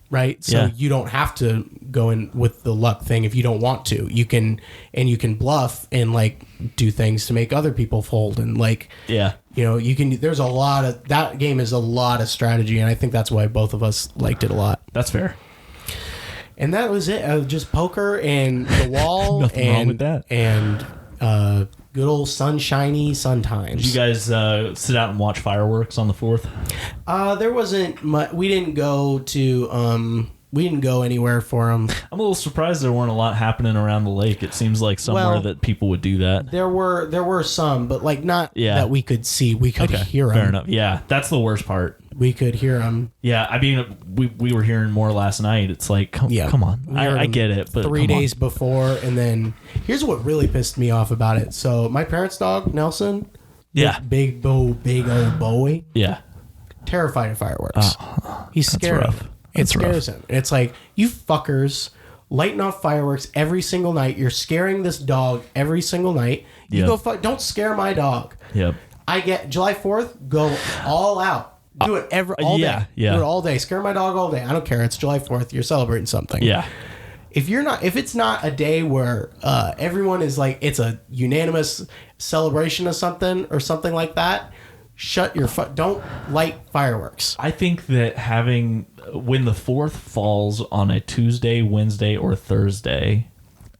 S2: Right. So you don't have to go in with the luck thing if you don't want to. You can bluff and like do things to make other people fold and like.
S1: Yeah.
S2: You can. There's a lot of that game is a lot of strategy, and I think that's why both of us liked it a lot.
S1: That's fair.
S2: And that was it. Just poker and the wall.
S1: Nothing wrong with that.
S2: And good old sunshiny sun times.
S1: Did you guys sit out and watch fireworks on the 4th?
S2: There wasn't much. We didn't go to. We didn't go anywhere for them.
S1: I'm a little surprised there weren't a lot happening around the lake. It seems like somewhere that people would do that.
S2: There were some, but like not that we could see. We could hear them.
S1: Fair enough. Yeah, that's the worst part.
S2: We could hear them.
S1: Yeah, I mean, we were hearing more last night. It's like, come on. I get it, but
S2: 3 days before, and then here's what really pissed me off about it. So my parents' dog, Nelson, big old boy, terrified of fireworks. He's scared. It scares him. It's like, you fuckers lighting off fireworks every single night. You're scaring this dog every single night. You go don't scare my dog.
S1: Yep.
S2: I get July 4th, go all out. Do it all day.
S1: Yeah.
S2: Do it all day. Scare my dog all day. I don't care. It's July 4th. You're celebrating something.
S1: Yeah.
S2: if it's not a day where everyone is like, it's a unanimous celebration of something or something like that, don't light fireworks.
S1: I think that when the 4th falls on a Tuesday, Wednesday, or Thursday,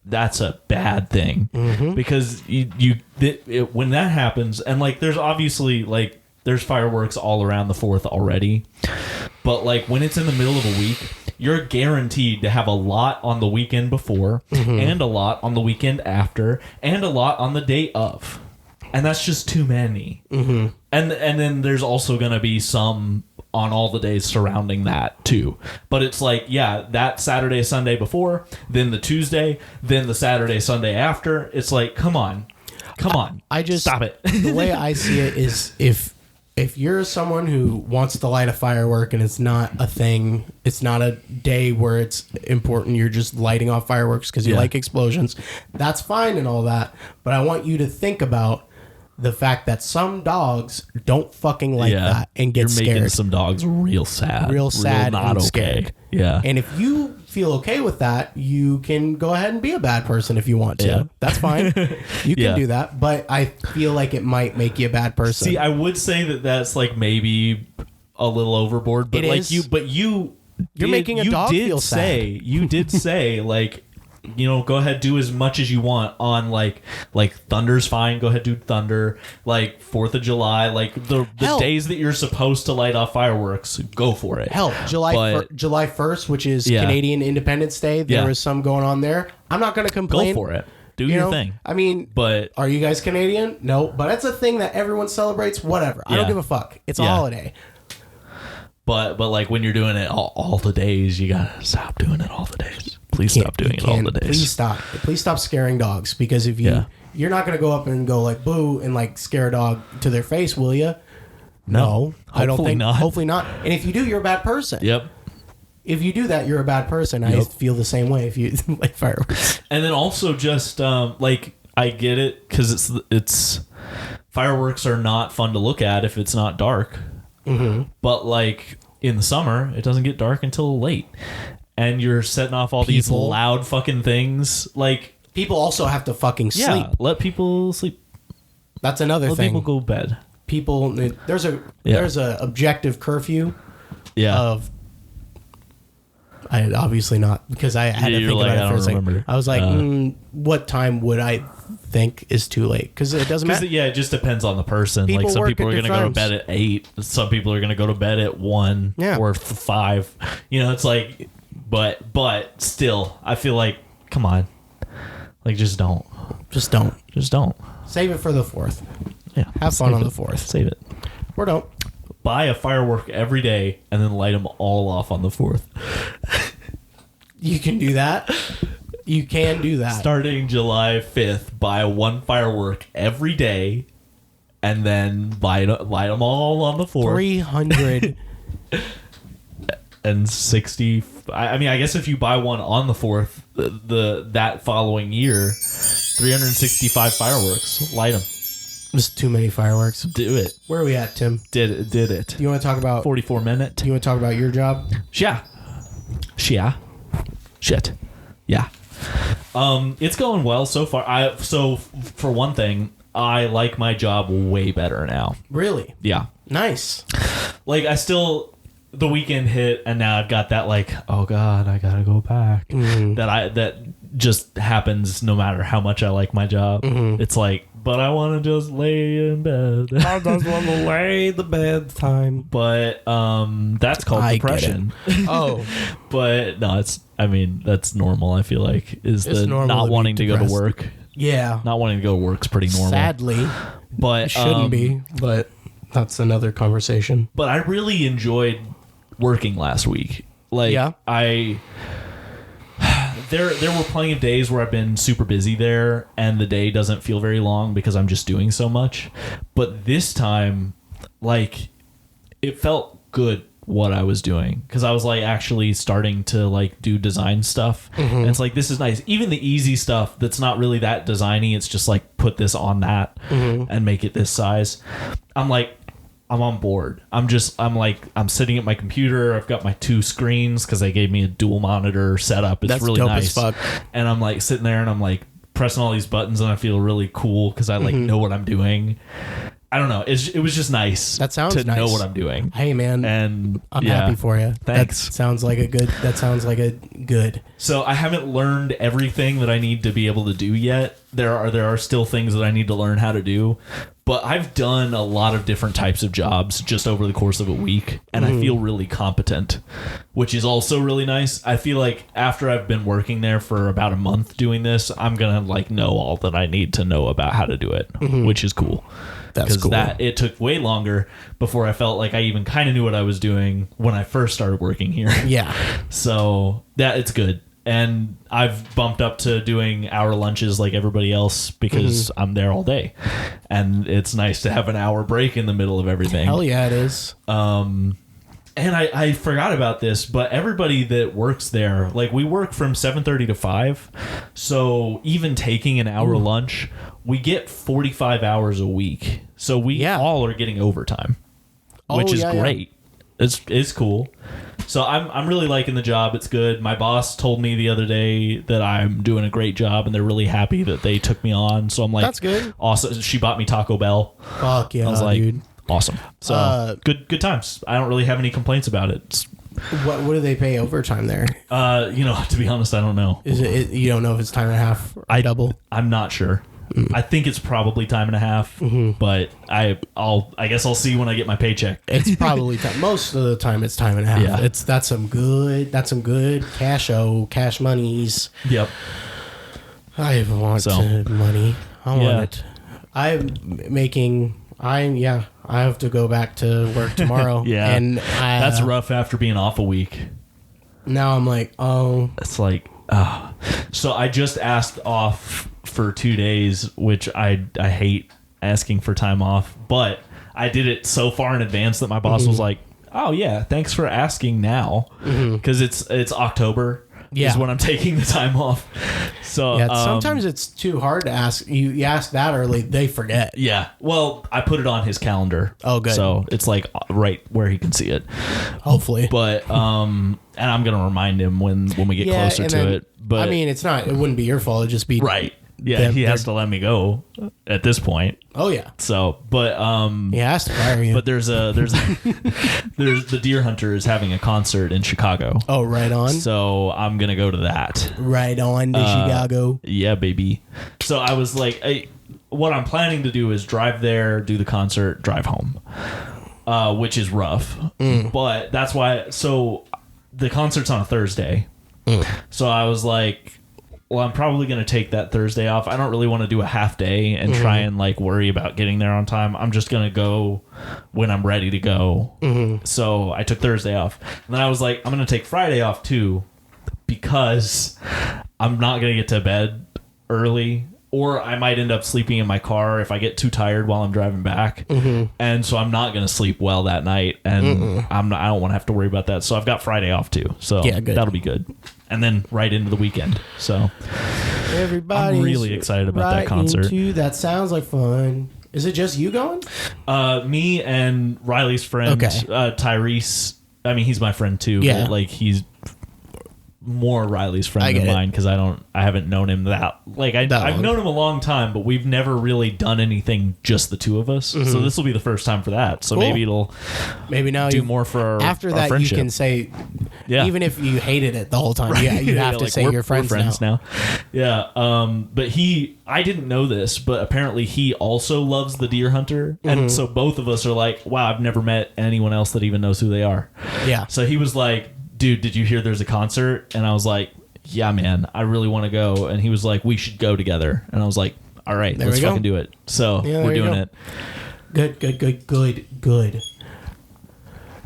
S1: that's a bad thing. Because when that happens, and like there's obviously like there's fireworks all around the 4th already, but like when it's in the middle of a week, you're guaranteed to have a lot on the weekend before, and a lot on the weekend after, and a lot on the day of. And that's just too many. And then there's also going to be some on all the days surrounding that too. But it's like, yeah, that Saturday, Sunday before, then the Tuesday, then the Saturday, Sunday after. It's like, come on.
S2: I just
S1: stop it.
S2: The way I see it is if you're someone who wants to light a firework and it's not a thing, it's not a day where it's important, you're just lighting off fireworks because you like explosions, that's fine and all that. But I want you to think about the fact that some dogs don't fucking like that and get scared. You're making
S1: some dogs real sad.
S2: Real sad
S1: not
S2: and
S1: okay.
S2: scared.
S1: Yeah.
S2: And if you feel okay with that, you can go ahead and be a bad person if you want to.
S1: Yeah.
S2: That's fine. You can do that. But I feel like it might make you a bad person.
S1: See, I would say that that's like maybe a little overboard. But you're
S2: making a dog feel sad.
S1: You did say like, go ahead, do as much as you want on like Thunder's fine. Go ahead, do Thunder. Like 4th of July, like the days that you're supposed to light off fireworks, go for it.
S2: Hell, July 1st, which is Canadian Independence Day. There was some going on there. I'm not going to complain.
S1: Go for it. Do your thing.
S2: I mean,
S1: but
S2: are you guys Canadian? No, but that's a thing that everyone celebrates. Whatever. I don't give a fuck. It's a holiday.
S1: But like when you're doing it all the days, you gotta stop doing it all the days. Please stop doing it all the days.
S2: Please stop scaring dogs, because if you're not gonna go up and go like boo and like scare a dog to their face, will you? No, I don't think. Not. Hopefully not. And if you do, you're a bad person.
S1: Yep.
S2: If you do that, you're a bad person. Yep. I feel the same way if you like fireworks.
S1: And then also just like I get it, because it's fireworks are not fun to look at if it's not dark. But like in the summer, it doesn't get dark until late, and you're setting off all these loud fucking things. Like
S2: people also have to fucking sleep.
S1: Yeah, let people sleep.
S2: That's another thing.
S1: Let people go to bed.
S2: People, there's a objective curfew. Of. I obviously not, because I had to think about it for a second. I was like, what time would I think is too late? Because it doesn't matter.
S1: Yeah, it just depends on the person. Like some people are going to go to bed at 8. Some people are going to go to bed at 1 or 5. It's like, but still, I feel like, come on, like just don't. Save
S2: it for the 4th.
S1: Yeah,
S2: have fun on the 4th.
S1: Save it.
S2: Or don't.
S1: Buy a firework every day and then light them all off on the 4th.
S2: You can do that. You can do that.
S1: Starting July 5th, buy one firework every day and then light them all on the 4th.
S2: 300
S1: and 60. I mean, I guess if you buy one on the 4th, that following year, 365 fireworks. Light them.
S2: There's too many fireworks.
S1: Do it.
S2: Where are we at, Tim?
S1: Did it.
S2: Do you want to talk about
S1: 44 minutes?
S2: Do you want to talk about your job?
S1: Yeah. Shit. Yeah. It's going well so far. So for one thing, I like my job way better now.
S2: Really?
S1: Yeah.
S2: Nice.
S1: Like the weekend hit and now I've got that like, oh God, I gotta go back. That just happens no matter how much I like my job. It's like, but I want to just lay in bed.
S2: I just want to lay the bed time.
S1: But that's called depression.
S2: Oh.
S1: But no, that's normal, I feel like, is it's the not wanting to go to work.
S2: Yeah.
S1: Not wanting to go to work's pretty normal.
S2: Sadly.
S1: But
S2: it shouldn't be, but that's another conversation.
S1: But I really enjoyed working last week. Like, There were plenty of days where I've been super busy there and the day doesn't feel very long because I'm just doing so much. But this time, like, it felt good what I was doing because I was like actually starting to like do design stuff. And it's like, this is nice. Even the easy stuff that's not really that designy. It's just like put this on that and make it this size. I'm like, I'm on board. I'm sitting at my computer. I've got my 2 screens because they gave me a dual monitor setup. It's really dope nice. As fuck. And I'm like sitting there and I'm like pressing all these buttons and I feel really cool because I like know what I'm doing. I don't know. It was just nice.
S2: That sounds
S1: to
S2: nice.
S1: know what I'm doing.
S2: Hey man,
S1: and
S2: I'm happy for you.
S1: Thanks.
S2: That sounds like a good.
S1: So I haven't learned everything that I need to be able to do yet. There are still things that I need to learn how to do. But I've done a lot of different types of jobs just over the course of a week, and I feel really competent, which is also really nice. I feel like after I've been working there for about a month doing this, I'm gonna like know all that I need to know about how to do it, which is cool.
S2: That's cool.
S1: It took way longer before I felt like I even kind of knew what I was doing when I first started working here.
S2: Yeah.
S1: So it's good. And I've bumped up to doing hour lunches like everybody else because I'm there all day. And it's nice to have an hour break in the middle of everything.
S2: Hell yeah, it is.
S1: And I forgot about this, but everybody that works there, like we work from 7:30 to 5. So even taking an hour lunch, we get 45 hours a week. So we all are getting overtime, which is great. Yeah. It's cool. So I'm really liking the job. It's good. My boss told me the other day that I'm doing a great job, and they're really happy that they took me on. So I'm like, that's good. Awesome. She bought me Taco Bell.
S2: Fuck yeah, I was like, dude.
S1: Awesome. So good times. I don't really have any complaints about it.
S2: What do they pay overtime there?
S1: To be honest, I don't know.
S2: Is it you don't know if it's time and a half or double?
S1: I'm not sure. I think it's probably time and a half, but I guess I'll see when I get my paycheck.
S2: It's probably time. Most of the time it's time and a half. Yeah. That's some good cash monies.
S1: Yep.
S2: I want money. I want it. I have to go back to work tomorrow.
S1: Yeah.
S2: And
S1: that's rough after being off a week.
S2: Now I'm like, oh.
S1: It's like, oh. So I just asked off for 2 days, which I hate asking for time off, but I did it so far in advance that my boss was like, oh yeah, thanks for asking now, because it's October is when I'm taking the time off. So
S2: sometimes it's too hard to ask. You ask that early, they forget.
S1: Yeah, well, I put it on his calendar.
S2: Oh, good.
S1: So it's like right where he can see it,
S2: hopefully.
S1: But and I'm gonna remind him when we get closer to it. But
S2: I mean, it wouldn't be your fault. It'd just be
S1: right. Yeah, he has to let me go at this point.
S2: Oh yeah.
S1: So, but
S2: he has to fire you.
S1: But there's the Deer Hunter is having a concert in Chicago.
S2: Oh, right on.
S1: So I'm gonna go to that.
S2: Right on to Chicago.
S1: Yeah, baby. So I was like, what I'm planning to do is drive there, do the concert, drive home, which is rough. But that's why. So the concert's on a Thursday. So I was like, well, I'm probably going to take that Thursday off. I don't really want to do a half day and try and like worry about getting there on time. I'm just going to go when I'm ready to go. So I took Thursday off. And then I was like, I'm going to take Friday off too, because I'm not going to get to bed early, or I might end up sleeping in my car if I get too tired while I'm driving back. And so I'm not going to sleep well that night, and I don't want to have to worry about that. So I've got Friday off too. So that'll be good. And then right into the weekend. So
S2: everybody's
S1: I'm really excited about that concert.
S2: That sounds like fun. Is it just you going?
S1: Me and Riley's friend, Tyrese. I mean, he's my friend too.
S2: Yeah.
S1: But like he's more Riley's friend than mine, because I haven't known him I've known him a long time, but we've never really done anything just the two of us. So this will be the first time for that. So maybe now do more for our
S2: after that
S1: friendship.
S2: You can say, even if you hated it the whole time, you have to say you're friends
S1: now. Yeah. But I didn't know this, but apparently he also loves the Deer Hunter, and so both of us are like, wow, I've never met anyone else that even knows who they are.
S2: Yeah.
S1: So he was like, dude, did you hear there's a concert? And I was like, yeah, man, I really want to go. And he was like, we should go together. And I was like, all right, let's fucking do it. So we're doing it.
S2: Good.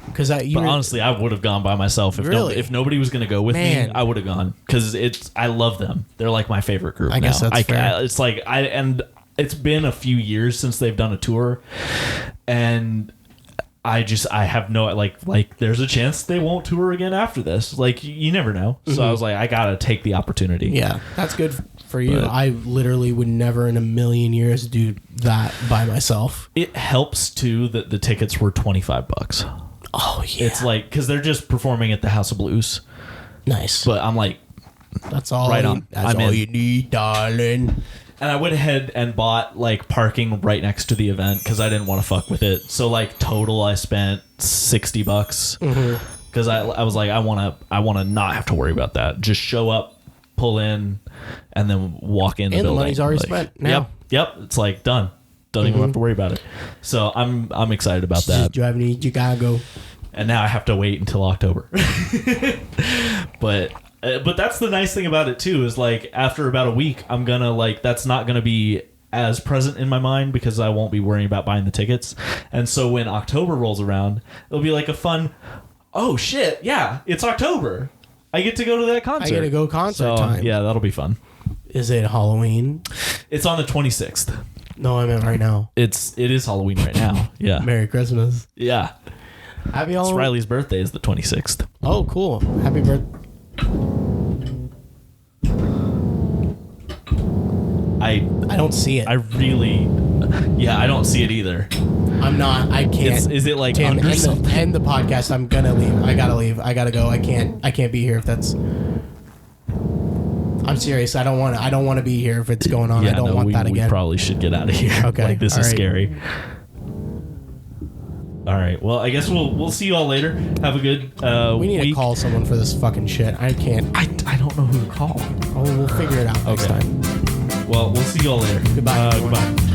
S2: Because
S1: honestly, I would have gone by myself if nobody was going to go with me. I would have gone, because I love them. They're like my favorite group.
S2: I guess that's fair.
S1: It's like and it's been a few years since they've done a tour, and I have no, like there's a chance they won't tour again after this. Like, you never know. So I was like, I gotta take the opportunity.
S2: Yeah, that's good for you. But I literally would never in a million years do that by myself.
S1: It helps too that the tickets were $25.
S2: Oh yeah.
S1: It's like, because they're just performing at the House of Blues.
S2: Nice.
S1: But I'm like,
S2: that's all.
S1: Right on.
S2: That's all you need, darling.
S1: And I went ahead and bought like parking right next to the event because I didn't want to fuck with it. So like total, I spent $60 because I was like, I want to not have to worry about that. Just show up, pull in, and then walk in.
S2: And
S1: the
S2: the money's already spent. Now.
S1: Yep. It's like done. Don't even have to worry about it. So I'm excited about that.
S2: Just driving to Chicago.
S1: And now I have to wait until October. But that's the nice thing about it too, is like after about a week, I'm gonna like, that's not gonna be as present in my mind because I won't be worrying about buying the tickets. And so when October rolls around, it'll be like a fun, oh shit, yeah, it's October. I get to go to that concert.
S2: I get to go concert time.
S1: Yeah, that'll be fun.
S2: Is it Halloween?
S1: It's on the 26th.
S2: No, I meant right now.
S1: It is Halloween right now. Yeah.
S2: Merry Christmas.
S1: Yeah.
S2: Happy Halloween.
S1: It's Riley's birthday is the 26th.
S2: Oh, cool. Happy birthday. I don't see it.
S1: I don't see it either.
S2: I'm not. I can't.
S1: Is it like
S2: Tim,
S1: under something?
S2: end the podcast. I'm gonna leave. I gotta leave. I gotta go. I can't be here if that's. I'm serious. I don't want to be here if it's going on. I don't want that again.
S1: We probably should get out of here.
S2: Okay.
S1: Like, this
S2: All
S1: is
S2: right.
S1: scary. All right. Well, I guess we'll see you all later. Have a good
S2: we need
S1: week.
S2: to call someone for this fucking shit. I can't.
S1: I don't know who to call.
S2: Oh, we'll figure it out next time.
S1: Well, we'll see you all later.
S2: Goodbye.
S1: Goodbye.